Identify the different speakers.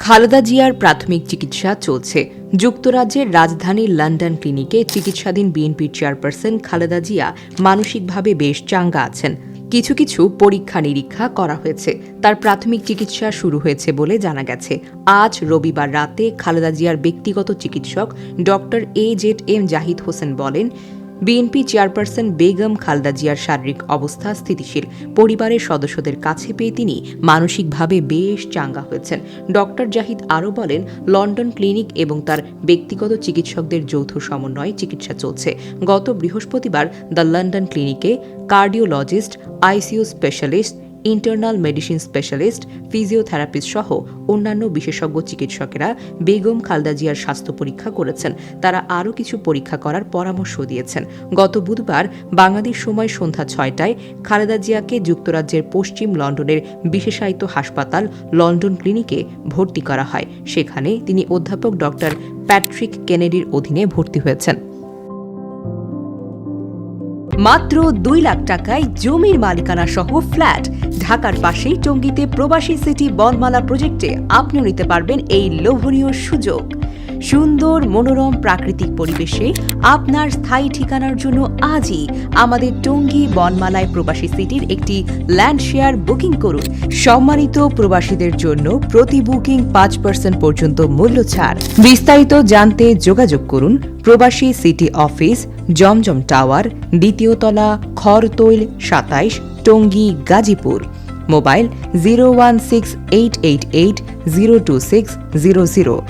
Speaker 1: খালেদা জিয়ার প্রাথমিক চিকিৎসা চলছে। যুক্তরাজ্যের রাজধানীর লন্ডন ক্লিনিকে চিকিৎসাধীন বিএনপির চেয়ারপারসন খালেদা জিয়া মানসিকভাবে বেশ চাঙ্গা আছেন। কিছু কিছু পরীক্ষা নিরীক্ষা করা হয়েছে। তার প্রাথমিক চিকিৎসা শুরু হয়েছে বলে জানা গেছে। আজ রবিবার রাতে খালেদা জিয়ার ব্যক্তিগত চিকিৎসক ডক্টর AZM জাহিদ হোসেন বলেন, বিএনপি চেয়ারপারসন বেগম খালেদা জিয়ার শারীরিক অবস্থা স্থিতিশীল। পরিবারের সদস্যদের কাছে পেয়ে তিনি মানসিকভাবে বেশ চাঙ্গা হয়েছেন। ডক্টর জাহিদ আরও বলেন, লন্ডন ক্লিনিক এবং তার ব্যক্তিগত চিকিৎসকদের যৌথ সমন্বয়ে চিকিৎসা চলছে। গত বৃহস্পতিবার দ্য লন্ডন ক্লিনিকে cardiologist, ICU specialist, internal medicine specialist, physiotherapist সহ অন্যান্য বিশেষজ্ঞ চিকিৎসকেরা বেগম খালেদা জিয়ার স্বাস্থ্য পরীক্ষা করেছেন। তারা আরও কিছু পরীক্ষা করার পরামর্শ দিয়েছেন। গত বুধবার বাংলাদেশ সময় সন্ধ্যা 6টায় খালেদা জিয়াকে যুক্তরাজ্যের পশ্চিম লন্ডনের বিশেষায়িত হাসপাতাল লন্ডন ক্লিনিকে ভর্তি করা হয়। সেখানে তিনি অধ্যাপক ডক্টর প্যাট্রিক কেনেডির অধীনে ভর্তি হয়েছেন। মাত্র 2 লাখ টাকায় জমির মালিকানা সহ ফ্ল্যাট। ঢাকার পাশেই টঙ্গীতে প্রবাসী সিটি বনমালা প্রজেক্টে আপনিও নিতে পারবেন এই লোভনীয় সুযোগ। সুন্দর মনোরম প্রাকৃতিক পরিবেশে আপনার স্থায়ী ঠিকানার জন্য আজই আমাদের টঙ্গী বনমালায় প্রবাসী সিটির একটি ল্যান্ড শেয়ার বুকিং করুন। সম্মানিত প্রবাসীদের জন্য প্রতি বুকিং 5% পর্যন্ত মূল্য ছাড়। বিস্তারিত জানতে যোগাযোগ করুন প্রবাসী সিটি অফিস, জমজম টাওয়ার, 2য় তলা, খরতৈল 27, টঙ্গী, গাজীপুর। মোবাইল 01688802600।